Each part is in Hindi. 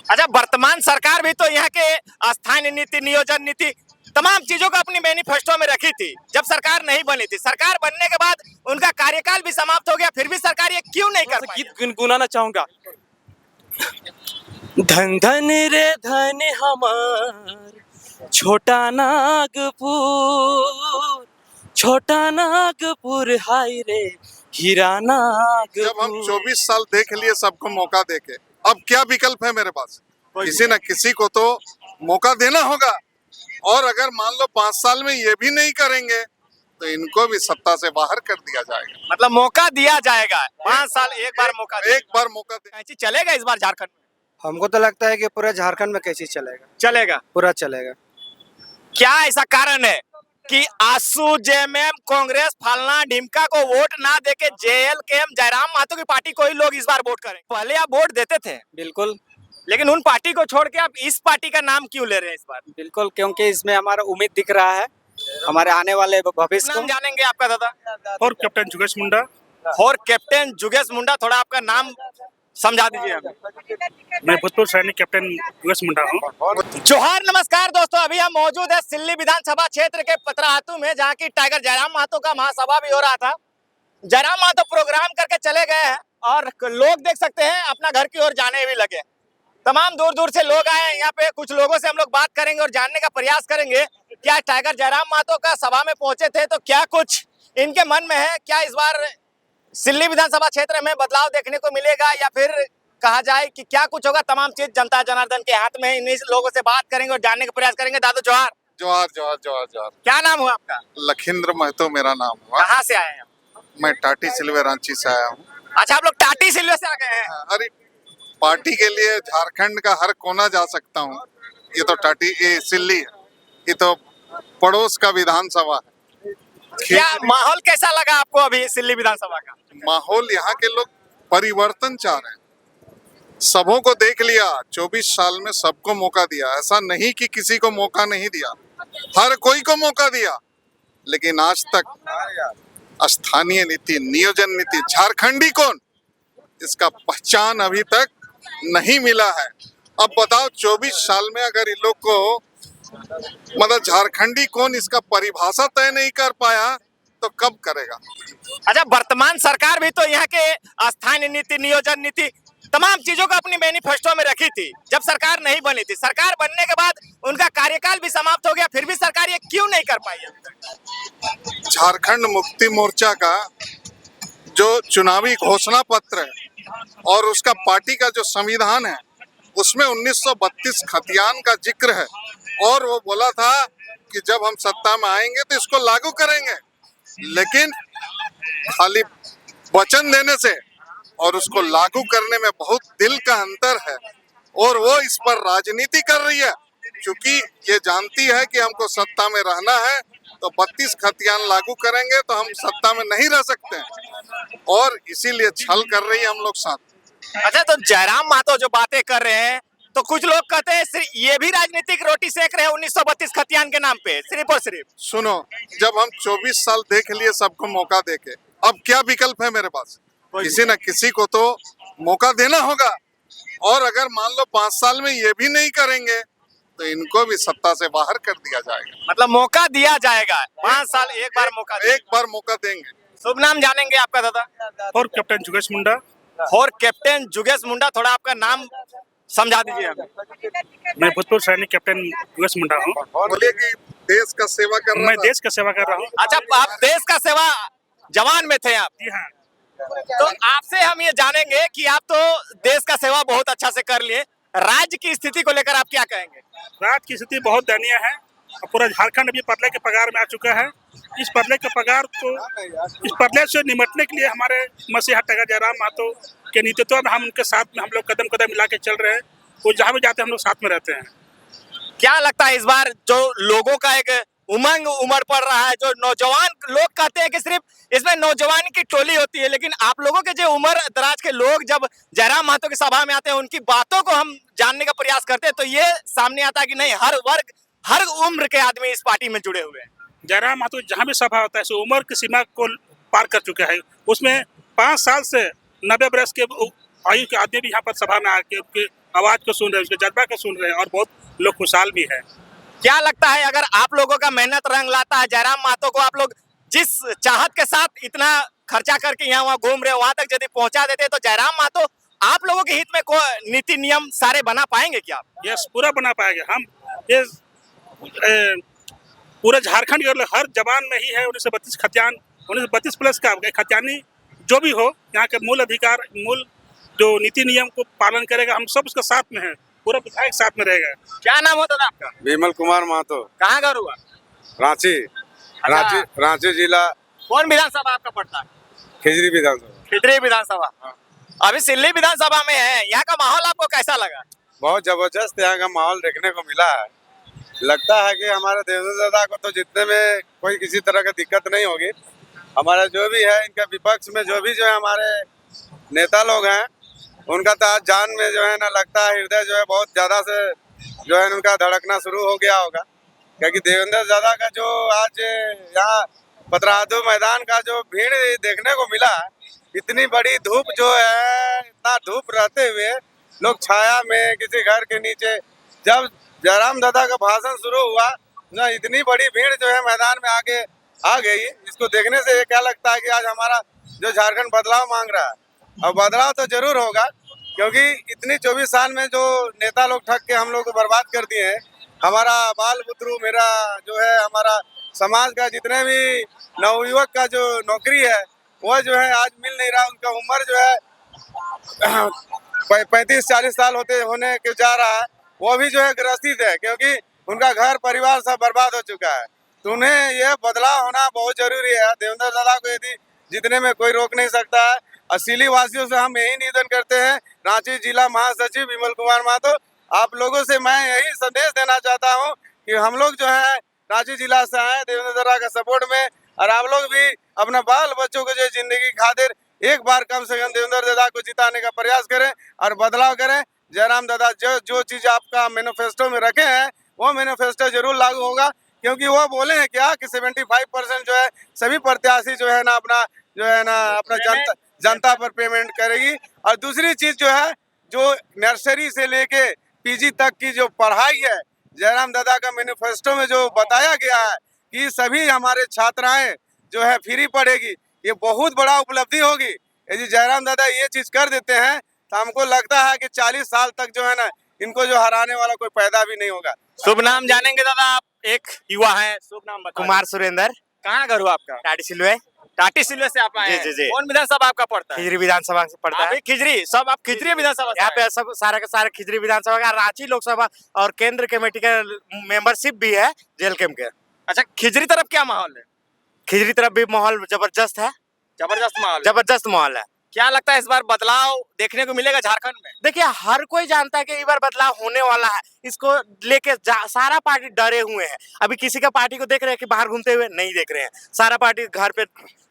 अच्छा, वर्तमान सरकार भी तो यहाँ के स्थानीय नीति, नियोजन नीति, तमाम चीजों को अपनी मैनिफेस्टो में रखी थी जब सरकार नहीं बनी थी। सरकार बनने के बाद उनका कार्यकाल भी समाप्त हो गया, फिर भी सरकार ये क्यों नहीं कर पाई? गीत गुनगुनाना चाहूंगा। धन धन रे धन हमार छोटा नागपुर, छोटा नागपुर हाय रे हीरा नागपुर। जब हम 24 साल देख लिए सबको मौका देके, अब क्या विकल्प है मेरे पास? किसी न किसी को तो मौका देना होगा। और अगर मान लो 5 साल में ये भी नहीं करेंगे तो इनको भी सत्ता से बाहर कर दिया जाएगा। मतलब मौका दिया जाएगा, 5 साल एक बार मौका एक बार मौका कैसी चलेगा इस बार झारखंड में? हमको तो लगता है कि पूरा झारखंड में कैसे चलेगा, चलेगा। पूरा चलेगा। क्या ऐसा कारण है कि आसू, जेएमएम, कांग्रेस, फलना ढिमका को वोट ना देके जेएलकेएम, जयराम महतो की पार्टी को ही लोग इस बार वोट करें? पहले आप वोट देते थे बिल्कुल लेकिन उन पार्टी को छोड़ के आप इस पार्टी का नाम क्यों ले रहे हैं इस बार? बिल्कुल, क्योंकि इसमें हमारा उम्मीद दिख रहा है हमारे आने वाले भविष्य नाम को। जानेंगे आपका दादा? और कैप्टन जुगेश मुंडा। और कैप्टन जुगेश मुंडा, थोड़ा आपका नाम समझा दीजिए हमें। मैं भूतपूर्व सैनिक कैप्टन जुगेश मुंडा हूँ। जोहार, नमस्कार दोस्तों, अभी हम मौजूद है सिल्ली विधानसभा क्षेत्र के पतरातू में, जहाँ की टाइगर जयराम महतो का महासभा भी हो रहा था। जयराम महतो प्रोग्राम करके चले गए हैं और लोग देख सकते हैं अपना घर की ओर जाने भी लगे। तमाम दूर दूर से लोग आए हैं यहाँ पे। कुछ लोगों से हम लोग बात करेंगे और जानने का प्रयास करेंगे क्या टाइगर जयराम महतो का सभा में पहुंचे थे तो क्या कुछ इनके मन में है, क्या इस बार सिल्ली विधानसभा क्षेत्र में बदलाव देखने को मिलेगा या फिर कहा जाए कि क्या कुछ होगा। तमाम चीज जनता जनार्दन के हाथ में। इन्हीं लोगों से बात करेंगे और जानने का प्रयास करेंगे। दादू जोहार। जोहार जोहार जोहार जोहार। क्या नाम हुआ आपका? लखिंद्र महतो मेरा नाम हुआ। कहाँ से आए हैं? मैं टाटी सिल्वे रांची से आया हूँ। अच्छा, आप लोग टाटी सिल्वे से आ गए हैं? अरे पार्टी के लिए झारखंड का हर कोना जा सकता हूँ। ये तो टाटी सिल्ली है, ये तो पड़ोस का विधानसभा है। क्या माहौल कैसा लगा आपको अभी सिल्ली विधानसभा का? माहौल यहाँ के लोग परिवर्तन चाह रहे हैं। सबों को देख लिया, 24 साल में सबको मौका दिया। ऐसा नहीं कि किसी को मौका नहीं दिया, हर कोई को मौका दिया। लेकिन आज तक स्थानीय नीति, नियोजन नीति, झारखंडी कौन, इसका पहचान अभी तक नहीं मिला है। अब बताओ 24 साल में अगर इन लोग को मतलब झारखंडी कौन इसका परिभाषा तय नहीं कर पाया तो कब करेगा? अच्छा, वर्तमान सरकार भी तो यहाँ के स्थानीय नीति, नियोजन नीति, तमाम चीजों को अपनी मैनिफेस्टो में रखी थी जब सरकार नहीं बनी थी। सरकार बनने के बाद उनका कार्यकाल भी समाप्त हो गया, फिर भी सरकार ये क्यों नहीं कर पाई? झारखंड मुक्ति मोर्चा का जो चुनावी घोषणा पत्र है और उसका पार्टी का जो संविधान है उसमें 1932 खतियान का जिक्र है। और वो बोला था कि जब हम सत्ता में आएंगे तो इसको लागू करेंगे। लेकिन खाली वचन देने से और उसको लागू करने में बहुत दिल का अंतर है। और वो इस पर राजनीति कर रही है, क्योंकि ये जानती है कि हमको सत्ता में रहना है तो 32 खतियान लागू करेंगे तो हम सत्ता में नहीं रह सकते हैं। और इसीलिए छल कर रही है हम लोग साथ। अच्छा, तो जयराम महतो जो बातें कर रहे हैं तो कुछ लोग कहते हैं सिर्फ ये भी राजनीतिक रोटी सेक रहे हैं 1932 खतियान के नाम पे, सिर्फ और सिर्फ। सुनो, जब हम 24 साल देख लिए सबको मौका देके, अब क्या विकल्प है मेरे पास? किसी न किसी को तो मौका देना होगा। और अगर मान लो 5 साल में ये भी नहीं करेंगे तो इनको भी सत्ता से बाहर कर दिया जाएगा। मतलब मौका दिया जाएगा, 5 साल एक बार मौका एक बार मौका देंगे। शुभ नाम जानेंगे आपका दादा? और कैप्टन जुगेश मुंडा। और कैप्टन जुगेश मुंडा, थोड़ा आपका नाम समझा दीजिए हमें। मैं भूतपूर्व सैनिक कैप्टन जुगेश मुंडा हूँ। बोलिए कि देश का सेवा कर रहा मैं था। देश का सेवा कर रहा हूँ। अच्छा, आप देश का सेवा जवान में थे आप? जी हाँ। तो आपसे हम ये जानेंगे कि आप तो देश का सेवा बहुत अच्छा से कर लिए, राज्य की स्थिति को लेकर आप क्या कहेंगे? राज्य की स्थिति बहुत दयनीय है और पूरा झारखंड अभी पदले के पगार में आ चुका है। इस पदले के पगार को, इस पदले से निपटने के लिए हमारे मसीहा टाइगर जयराम महतो के नेतृत्व में हम उनके साथ में हम लोग कदम कदम मिला के चल रहे हैं। वो जहाँ भी जाते हैं हम लोग साथ में रहते हैं। क्या लगता है इस बार जो लोगों का एक उमंग उमड़ पड़ रहा है, जो नौजवान लोग कहते हैं कि सिर्फ इसमें नौजवान की टोली होती है, लेकिन आप लोगों के जो उम्र दराज के लोग जब जयराम महतो की सभा में आते हैं उनकी बातों को हम जानने का प्रयास करते हैं तो ये सामने आता है कि नहीं, हर वर्ग, हर उम्र के आदमी इस पार्टी में जुड़े हुए हैं। जयराम महतो जहाँ भी सभा होता है सो उम्र की सीमा को पार कर चुका है। उसमें 5 साल से 90 वर्ष के आयु के आदमी भी यहाँ पर सभा में आके आवाज को सुन रहे हैं, उसके जज्बा को सुन रहे हैं और बहुत लोग खुशहाल भी है। क्या लगता है अगर आप लोगों का मेहनत रंग लाता है, जयराम महतो को आप लोग जिस चाहत के साथ इतना खर्चा करके यहाँ वहाँ घूम रहे हो वहां तक यदि पहुंचा देते तो जयराम महतो आप लोगों के हित में नीति नियम सारे बना पाएंगे क्या? यस, पूरा बना पाएंगे हम। ये पूरे झारखंड के हर जवान में ही है 1932 खतियान, 1932 प्लस का खतियानी जो भी हो, यहाँ के मूल अधिकार, मूल जो नीति नियम को पालन करेगा, हम सब उसके साथ में है, पूरा विधायक साथ में रहेगा। क्या नाम होता था आपका? विमल कुमार महतो, कहाँ घर हुआ? रांची। रांची जिला। कौन विधानसभा आपका पड़ता है? खिजरी विधानसभा। खिजरी विधानसभा। अभी सिल्ली विधानसभा में है, यहाँ का माहौल आपको कैसा लगा? बहुत जबरदस्त यहाँ का माहौल देखने को मिला है। लगता है कि हमारे देवेंद्र दादा को तो जितने में कोई किसी तरह की दिक्कत नहीं होगी। हमारा जो भी है, इनका विपक्ष में जो भी जो है हमारे नेता लोग हैं, उनका तो आज जान में जो है ना लगता है हृदय जो है बहुत ज़्यादा से जो है उनका धड़कना शुरू हो गया होगा, क्योंकि देवेंद्र दादा का जो आज यहाँ पतरातू मैदान का जो भीड़ देखने को मिला, इतनी बड़ी धूप जो है, इतना धूप रहते हुए लोग छाया में किसी घर के नीचे, जब जयराम दादा का भाषण शुरू हुआ ना, इतनी बड़ी भीड़ जो है मैदान में आगे आ गई। इसको देखने से ये क्या लगता है कि आज हमारा जो झारखंड बदलाव मांग रहा है, और बदलाव तो जरूर होगा, क्योंकि इतनी 24 साल में जो नेता लोग ठग के हम लोग को बर्बाद कर दिए हैं, हमारा बाल बुतरू, मेरा जो है हमारा समाज का जितने भी नवयुवक का जो नौकरी है वो जो है आज मिल नहीं रहा। उनका उम्र जो है 35-40 साल होने के जा रहा है, वो भी जो है ग्रसित है, क्योंकि उनका घर परिवार सब बर्बाद हो चुका है। तो उन्हें यह बदलाव होना बहुत जरूरी है। देवेंद्र दादा को यदि जीतने में कोई रोक नहीं सकता है। असीली वासियों से हम यही निवेदन करते हैं, रांची जिला महासचिव विमल कुमार महतो, आप लोगों से मैं यही संदेश देना चाहता हूं कि हम लोग जो है रांची जिला से आए देवेंद्र दादा का सपोर्ट में, और आप लोग भी अपना बाल बच्चों को जो जिंदगी खातिर एक बार कम से कम देवेंद्र दादा को जिताने का प्रयास करें और बदलाव करें। जयराम दादा जो चीज आपका मैनिफेस्टो में रखे हैं वो मैनिफेस्टो जरूर लागू होगा, क्योंकि वो बोले हैं क्या कि 75% जो है सभी प्रत्याशी जो है ना अपना जनता पर पेमेंट करेगी। और दूसरी चीज जो है, जो नर्सरी से लेके पीजी तक की जो पढ़ाई है, जयराम दादा का मैनिफेस्टो में जो बताया गया है कि सभी हमारे छात्राएं जो है फ्री पढ़ेगी, ये बहुत बड़ा उपलब्धि होगी। यदि जयराम दादा ये चीज कर देते हैं तो हमको लगता है कि 40 साल तक जो है ना इनको जो हराने वाला कोई पैदा भी नहीं होगा। शुभ नाम जानेंगे दादा? आप एक युवा है, शुभ नाम बताइए। कुमार सुरेंद्र, कहाँ घर हुआ आपका? टाटी सिलवे, टाटी सिलवे से आप आए हैं? जी। कौन विधानसभा आपका पड़ता है? खिजरी विधानसभा से पड़ता है। अभी खिजरी, सब आप खिजरी विधानसभा से यहाँ आए पे सब सारा का सारा खिजरी विधानसभा का, रांची लोकसभा और केंद्र कमेटी का मेंबरशिप भी है जेल कैंप के। अच्छा, खिजरी तरफ क्या माहौल है? खिजरी तरफ भी माहौल जबरदस्त है, जबरदस्त माहौल है। जबरदस्त माहौल है। क्या लगता है इस बार बदलाव देखने को मिलेगा झारखंड में? देखिए, हर कोई जानता है कि इस बार बदलाव होने वाला है। इसको लेके सारा पार्टी डरे हुए हैं। अभी किसी का पार्टी को देख रहे हैं कि बाहर घूमते हुए नहीं देख रहे हैं। सारा पार्टी घर पे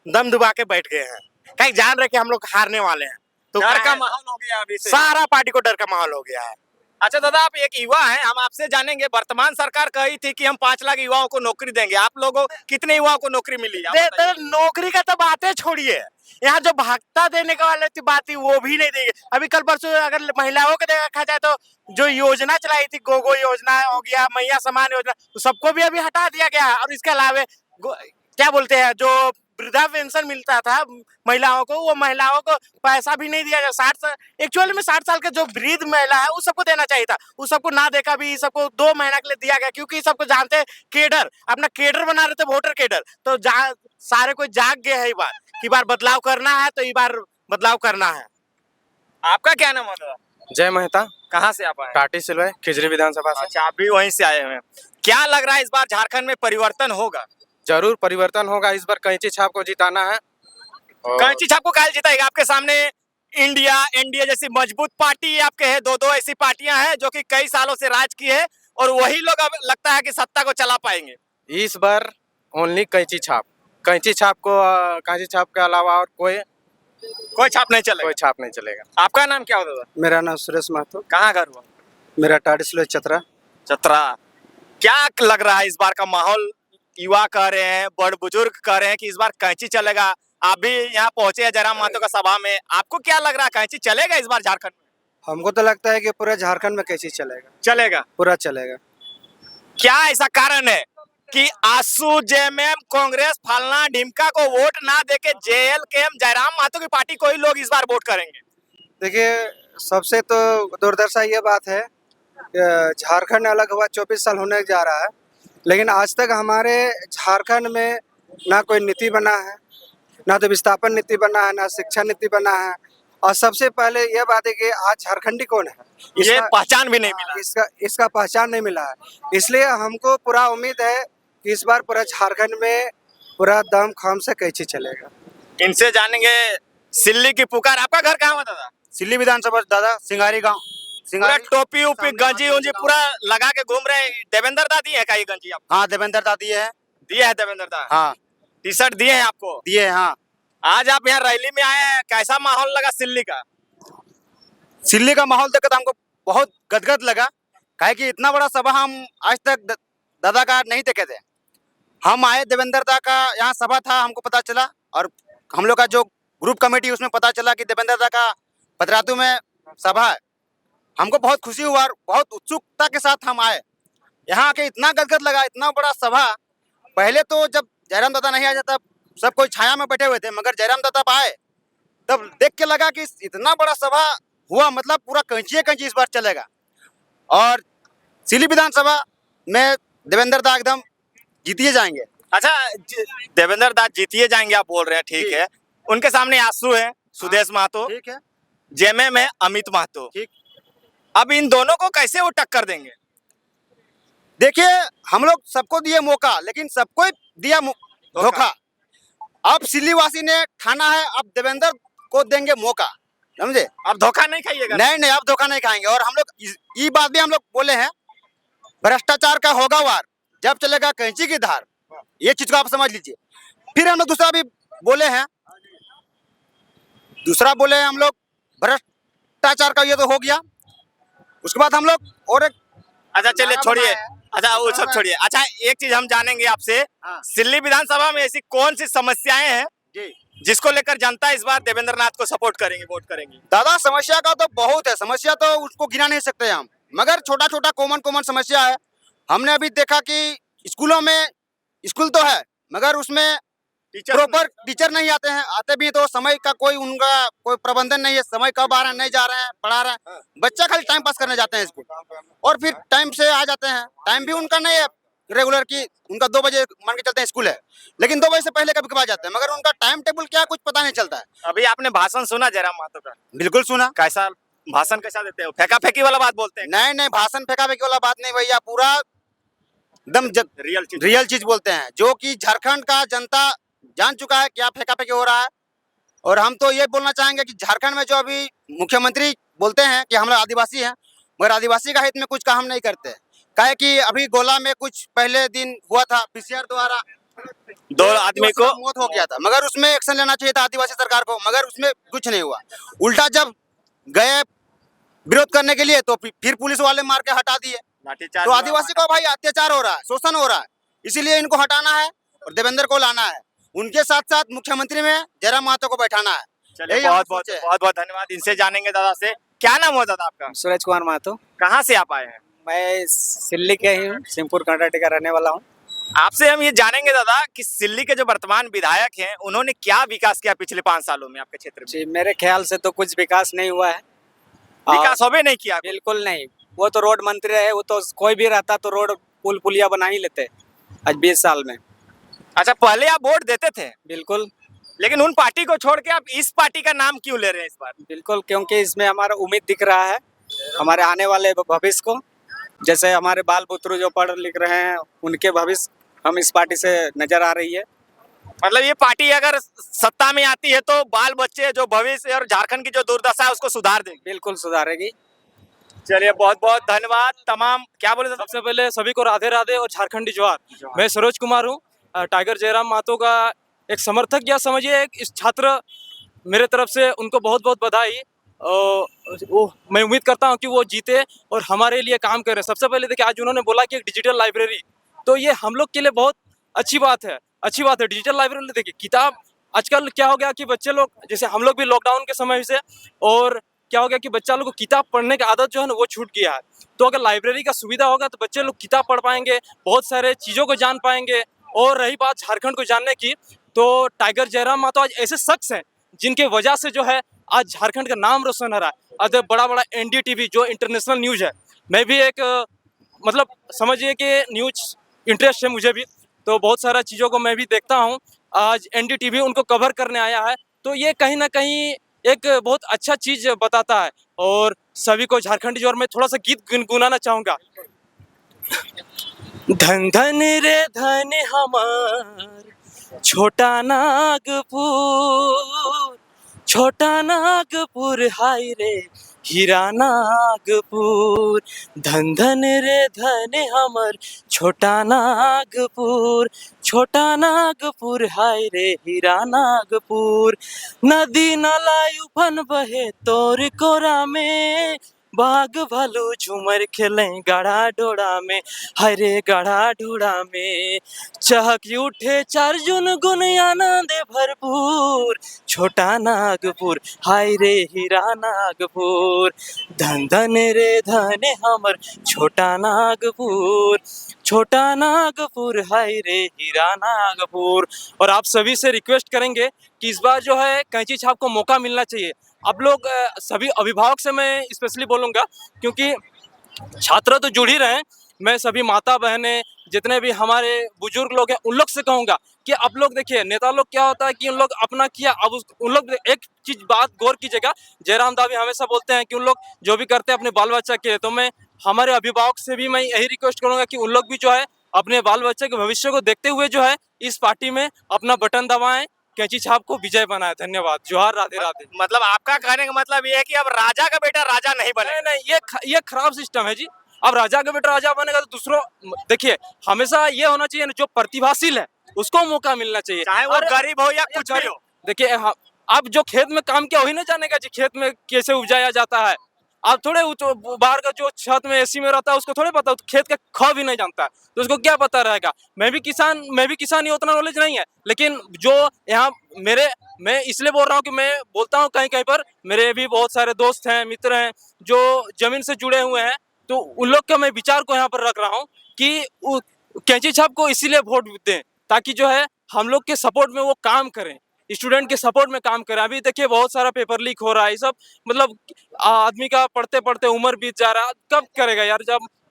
दम दबा के बैठ गए हैं, कहीं जान रहे कि हम लोग हारने वाले हैं। तो डर का माहौल हो गया अभी से। सारा पार्टी को डर का माहौल हो गया है। अच्छा दादा, आप एक युवा हैं, हम आपसे जानेंगे, वर्तमान सरकार कही थी कि हम 5 लाख युवाओं को नौकरी देंगे, आप लोगों कितने युवाओं को नौकरी मिली? नौकरी का तो बातें छोड़िए, यहाँ जो भत्ता देने का वाले की बात थी वो भी नहीं देंगे। अभी कल परसों अगर महिलाओं को देखा जाए तो जो योजना चलाई थी, गोगो योजना हो गया, मैया समान योजना, तो सबको भी अभी हटा दिया गया। और इसके अलावा क्या बोलते हैं, जो वृद्धा पेंशन मिलता था महिलाओं को, वो महिलाओं को पैसा भी नहीं दिया गया। एक्चुअली में 60 साल के जो वृद्ध महिला है उस सबको देना चाहिए था, उस सबको ना देखा भी, सबको 2 महीना के लिए दिया गया, क्योंकि सबको जानते हैं केडर, अपना केडर बना रहे थे, वोटर केडर। तो सारे कोई जाग गए है कि बार बदलाव करना है, तो इस बार बदलाव करना है। आपका क्या नाम है? जय मेहता, कहाँ से आप आए? टाटी सिलवे, खिजरी विधानसभा से। अच्छा, आप भी वहीं से आए हैं। क्या लग रहा है इस बार झारखंड में परिवर्तन होगा? जरूर परिवर्तन होगा। इस बार कैंची छाप को जिताना है। कैंची छाप को काहे जिताएगा? आपके सामने इंडिया, एनडीए जैसी मजबूत पार्टी आपके है, दो ऐसी पार्टियां हैं जो कि कई सालों से राज की है, और वही लोग अब लगता है कि सत्ता को चला पाएंगे। इस बार ओनली कैंची छाप के अलावा और कोई छाप नहीं चलेगा। कोई छाप नहीं चलेगा। आपका नाम क्या होगा? मेरा नाम सुरेश महतो, कहाँ घर हुआ? मेरा टाटी सिलवे चतरा। चतरा। क्या लग रहा है इस बार का माहौल? युवा कह रहे हैं, बड़ बुजुर्ग कह रहे हैं कि इस बार कैंची चलेगा। आप भी यहाँ पहुंचे हैं जयराम महतो का सभा में, आपको क्या लग रहा है, कैंची चलेगा इस बार झारखंड में? हमको तो लगता है कि पूरे झारखंड में कैसे चलेगा, चलेगा? पूरा चलेगा। क्या ऐसा कारण है कि आसू जेएमएम कांग्रेस फलना ढिमका को वोट ना देके जेएलकेएम जयराम महतो की पार्टी को ही लोग इस बार वोट करेंगे? देखिए, सबसे तो दुर्दशा ये बात है कि झारखंड अलग हुआ 24 साल होने जा रहा है, लेकिन आज तक हमारे झारखंड में ना कोई नीति बना है, ना तो विस्थापन नीति बना है, ना शिक्षा नीति बना है। और सबसे पहले ये बात है कि आज झारखंडी कौन है, ये इसका पहचान भी नहीं मिला। इसका पहचान नहीं मिला है। इसलिए हमको पूरा उम्मीद है कि इस बार पूरा झारखंड में पूरा दम खम से कैसे चलेगा। इनसे जानेंगे सिल्ली की पुकार। आपका घर कहाँ हुआ दादा? सिल्ली विधानसभा दादा, सिंगारी गांव। पूरा टोपी उपी गंजी उंजी पूरा लगा के घूम रहे हैं। देवेंद्र दा दिए है का ये गंजी आपको? हाँ, देवेंद्र दा दिए हैं। दिए है देवेंद्र दा? हाँ, टी शर्ट दिए हैं आपको? दिए हैं। हाँ, आज आप यहाँ रैली में आए हैं, कैसा माहौल लगा सिल्ली का? सिल्ली का माहौल देखकर हमको बहुत गदगद लगा, काहे कि इतना बड़ा सभा हम आज तक दादा का नहीं देखे थे। हम आए, देवेंद्र दा का यहाँ सभा था, हमको पता चला, और हम लोग का जो ग्रुप कमेटी उसमें पता चला कि देवेंद्र दा का पतरातू में सभा है। हमको बहुत खुशी हुआ और बहुत उत्सुकता के साथ हम आए। यहाँ आके इतना गदगद लगा, इतना बड़ा सभा। पहले तो जब जयराम दादा नहीं आया तब सब कोई छाया में बैठे हुए थे, मगर जयराम दादा आए तब देख के लगा कि इतना बड़ा सभा हुआ, मतलब पूरा कैंची इस बार चलेगा। और सिल्ली विधानसभा में देवेंद्र दा एकदम जीतिए जाएंगे। अच्छा, देवेंद्र दा जीतिए जाएंगे आप बोल रहे हैं, ठीक है। उनके सामने आंसू है सुदेश महतो, ठीक है, जेएमएम है अमित महतो। ठीक। अब इन दोनों को कैसे वो टक्कर देंगे? देखिए, हम लोग सबको दिए मौका, लेकिन सबको दिया धोखा। अब सिल्ली वासी ने ठाना है, अब देवेंद्र को देंगे मौका, समझे? अब धोखा नहीं खाइएगा? नहीं, अब धोखा नहीं खाएंगे। और हम लोग ये बात भी हम लोग बोले हैं, भ्रष्टाचार का होगा वार, जब चलेगा कैंची की धार। ये चीज को आप समझ लीजिए। फिर हम लोग दूसरा भी बोले हैं, हम लोग भ्रष्टाचार का ये तो हो गया। उसके बाद हम लोग और एक, अच्छा चलिए छोड़िए, अच्छा वो सब छोड़िए। अच्छा, एक चीज हम जानेंगे आपसे, सिल्ली विधानसभा में ऐसी कौन सी समस्याएं हैं जिसको लेकर जनता इस बार देवेंद्र नाथ को सपोर्ट करेंगे, वोट करेंगी? दादा, समस्या का तो बहुत है, समस्या तो उसको गिना नहीं सकते हम, मगर छोटा छोटा कॉमन समस्या है। हमने अभी देखा कि स्कूलों में, स्कूल तो है मगर उसमें प्रॉपर टीचर नहीं आते हैं, आते भी तो समय का उनका कोई प्रबंधन नहीं है। समय कब आ रहे हैं, नहीं जा रहे हैं, पढ़ा रहे हैं, बच्चा खाली टाइम पास करने जाते हैं स्कूल, और फिर टाइम से आ जाते हैं। टाइम भी उनका नहीं है रेगुलर की, उनका 2 बजे मान के चलते हैं स्कूल है, लेकिन 2 बजे से पहले कभी कभार जाते हैं, मगर उनका टाइम टेबल क्या कुछ पता नहीं चलता है। अभी आपने भाषण सुना जयराम महतो का? बिल्कुल सुना। कैसा भाषण, कैसा देते हो? फेंका फेंकी वाला बात बोलते हैं? नहीं, भाषण फेंका फेंकी वाला बात नहीं भैया, पूरा एकदम रियल चीज बोलते हैं, जो कि झारखंड का जनता जान चुका है क्या फेंका फेंकी हो रहा है। और हम तो ये बोलना चाहेंगे कि झारखंड में जो अभी मुख्यमंत्री बोलते हैं कि हम लोग आदिवासी हैं, मगर आदिवासी का हित में कुछ काम नहीं करते। काहे कि अभी गोला में कुछ पहले दिन हुआ था, पीसीआर द्वारा 2 आदमी को मौत हो गया था, मगर उसमें एक्शन लेना चाहिए था आदिवासी सरकार को, मगर उसमें कुछ नहीं हुआ। उल्टा जब गए विरोध करने के लिए तो फिर पुलिस वाले मार के हटा दिए। तो आदिवासी को भाई अत्याचार हो रहा है, शोषण हो रहा है, इसीलिए इनको हटाना है और देवेंद्र को लाना है। उनके साथ साथ मुख्यमंत्री में जयराम महतो को बैठाना है। चलिए, बहुत बहुत धन्यवाद। इनसे जानेंगे दादा से। क्या नाम हुआ दादा आपका? सूरज कुमार महतो। कहाँ से आप आए हैं? मैं सिल्ली के ही हूँ, सिंहपुर कर्नाटक का रहने वाला हूँ। आपसे हम ये जानेंगे दादा कि सिल्ली के जो वर्तमान विधायक हैं, उन्होंने क्या विकास किया पिछले 5 सालों में आपके क्षेत्र में? जी, मेरे ख्याल से तो कुछ विकास नहीं हुआ है। विकास हो भी नहीं किया? बिल्कुल नहीं। वो तो रोड मंत्री है, वो तो कोई भी रहता तो रोड पुल पुलिया बना ही लेते आज 20 साल में। अच्छा, पहले आप वोट देते थे? बिल्कुल। लेकिन उन पार्टी को छोड़ के आप इस पार्टी का नाम क्यों ले रहे हैं इस बार? बिल्कुल, क्योंकि इसमें हमारा उम्मीद दिख रहा है हमारे आने वाले भविष्य को। जैसे हमारे बाल पुत्र जो पढ़ लिख रहे हैं, उनके भविष्य हम इस पार्टी से नजर आ रही है। मतलब ये पार्टी अगर सत्ता में आती है तो बाल बच्चे जो भविष्य और झारखंड की जो दुर्दशा है उसको सुधार देगी? बिल्कुल सुधारेगी। चलिए, बहुत बहुत धन्यवाद। तमाम क्या बोले? सबसे पहले सभी को राधे राधे और झारखंडी जोहार। मैं सरोज कुमार हूँ, टाइगर जयराम महतो का एक समर्थक, या समझिए एक इस छात्र। मेरे तरफ से उनको बहुत बहुत बधाई। मैं उम्मीद करता हूँ कि वो जीते और हमारे लिए काम करें। सबसे पहले देखिए, आज उन्होंने बोला कि एक डिजिटल लाइब्रेरी, तो ये हम लोग के लिए बहुत अच्छी बात है। डिजिटल लाइब्रेरी देखिए, किताब आजकल क्या हो गया कि बच्चे लोग, जैसे हम लोग भी लॉकडाउन के समय से और क्या हो गया कि बच्चा लोग को किताब पढ़ने की आदत जो है ना वो छूट गया है। तो अगर लाइब्रेरी का सुविधा होगा तो बच्चे लोग किताब पढ़ पाएंगे, बहुत सारे चीज़ों को जान पाएंगे। और रही बात झारखंड को जानने की, तो टाइगर जयराम महतो आज ऐसे शख्स हैं जिनके वजह से जो है आज झारखंड का नाम रोशन हो रहा है। आज बड़ा बड़ा NDTV जो इंटरनेशनल न्यूज़ है, मैं भी एक मतलब समझिए कि न्यूज़ इंटरेस्ट है मुझे भी, तो बहुत सारा चीज़ों को मैं भी देखता हूँ। आज NDTV उनको कवर करने आया है, तो ये कहीं ना कहीं एक बहुत अच्छा चीज़ बताता है। और सभी को झारखंडी जोर में थोड़ा सा गीत गुनगुनाना चाहूँगा। धन धन रे धन हमार छोटा नागपुर, छोटा नागपुर हाय रे हीरा नागपुर। धन धन रे धन हमर छोटा नागपुर, छोटा नागपुर हाय रे हीरा नागपुर। नदी नाला उफन बहे तोर कोरा में, बाघ भालू झूमर खेले गाढ़ा डोड़ा में, हरे गाढ़ा डोड़ा में। चहक उठे चार जुन गुन आनंद भरपूर, छोटा नागपुर हाय रे हीरा नागपुर। धन धन रे धन हमर छोटा नागपुर, छोटा नागपुर हाय रे हीरा नागपुर। और आप सभी से रिक्वेस्ट करेंगे कि इस बार जो है कैंची छाप को मौका मिलना चाहिए। आप लोग सभी अभिभावक से मैं स्पेशली बोलूँगा, क्योंकि छात्र तो जुड़ ही रहे हैं। मैं सभी माता बहनें जितने भी हमारे बुजुर्ग लोग हैं उन लोग से कहूँगा कि आप लोग देखिए, नेता लोग क्या होता है कि उन लोग अपना किया, अब उन लोग एक चीज बात गौर कीजिएगा। जयराम दावी हमेशा बोलते हैं कि उन लोग जो भी करते हैं अपने बाल बच्चा के लिए, तो मैं हमारे अभिभावक से भी मैं यही रिक्वेस्ट करूँगा कि उन लोग भी जो है अपने बाल बच्चे के भविष्य को देखते हुए जो है इस पार्टी में अपना बटन दबाएं, कैंची छाप को विजय बनाए। धन्यवाद। जोहार, राधे राधे। मतलब आपका कहने का मतलब ये है कि अब राजा का बेटा राजा नहीं बने। नहीं नहीं, ये खराब सिस्टम है जी। अब राजा का बेटा राजा बनेगा तो दूसरों, देखिए हमेशा ये होना चाहिए ना, जो प्रतिभाशील है उसको मौका मिलना चाहिए, चाहे वो गरीब हो या कुछ भी हो। देखिए अब जो खेत में काम किया वही ना जानेगा जी खेत में कैसे उपजाया जाता है। आप थोड़े बाहर का जो छत में AC में रहता है उसको थोड़े पता, खेत का खा भी नहीं जानता है तो उसको क्या पता रहेगा। मैं भी किसान ही, उतना नॉलेज नहीं है। लेकिन जो यहाँ मैं इसलिए बोल रहा हूँ कि मैं बोलता हूँ कहीं कहीं पर मेरे भी बहुत सारे दोस्त हैं, मित्र हैं जो जमीन से जुड़े हुए हैं, तो उन लोग का मैं विचार को यहाँ पर रख रहा हूँ कि कैंची छाप को इसीलिए वोट दें ताकि जो है हम लोग के सपोर्ट में वो काम करें, स्टूडेंट के सपोर्ट में काम करें। अभी देखिए बहुत सारा पेपर लीक हो रहा है, ये सब मतलब आदमी का पढ़ते पढ़ते उम्र बीत जा रहा है, कब करेगा यार।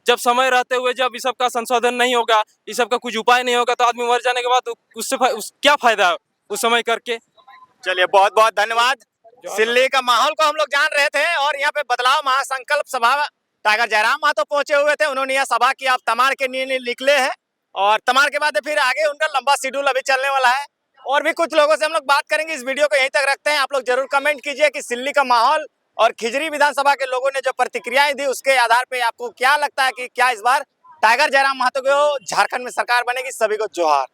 जब समय रहते हुए जब इस सब का संशोधन नहीं होगा, इस सब का कुछ उपाय नहीं होगा, तो आदमी मर जाने के बाद उससे क्या फायदा है उस समय करके। चलिए बहुत बहुत धन्यवाद। सिल्ली का माहौल को हम लोग जान रहे थे और यहाँ पे बदलाव महासंकल्प सभा टाइगर जयराम महतो पहुंचे हुए थे। उन्होंने यह सभा की, अब तमार के निकले हैं और तमार के बाद फिर आगे उनका लंबा शेड्यूल अभी चलने वाला है। और भी कुछ लोगों से हम लोग बात करेंगे। इस वीडियो को यहीं तक रखते हैं। आप लोग जरूर कमेंट कीजिए कि सिल्ली का माहौल और खिजरी विधानसभा के लोगों ने जो प्रतिक्रियाएं दी उसके आधार पे आपको क्या लगता है कि क्या इस बार टाइगर जयराम महतो को झारखंड में सरकार बनेगी। सभी को जोहार।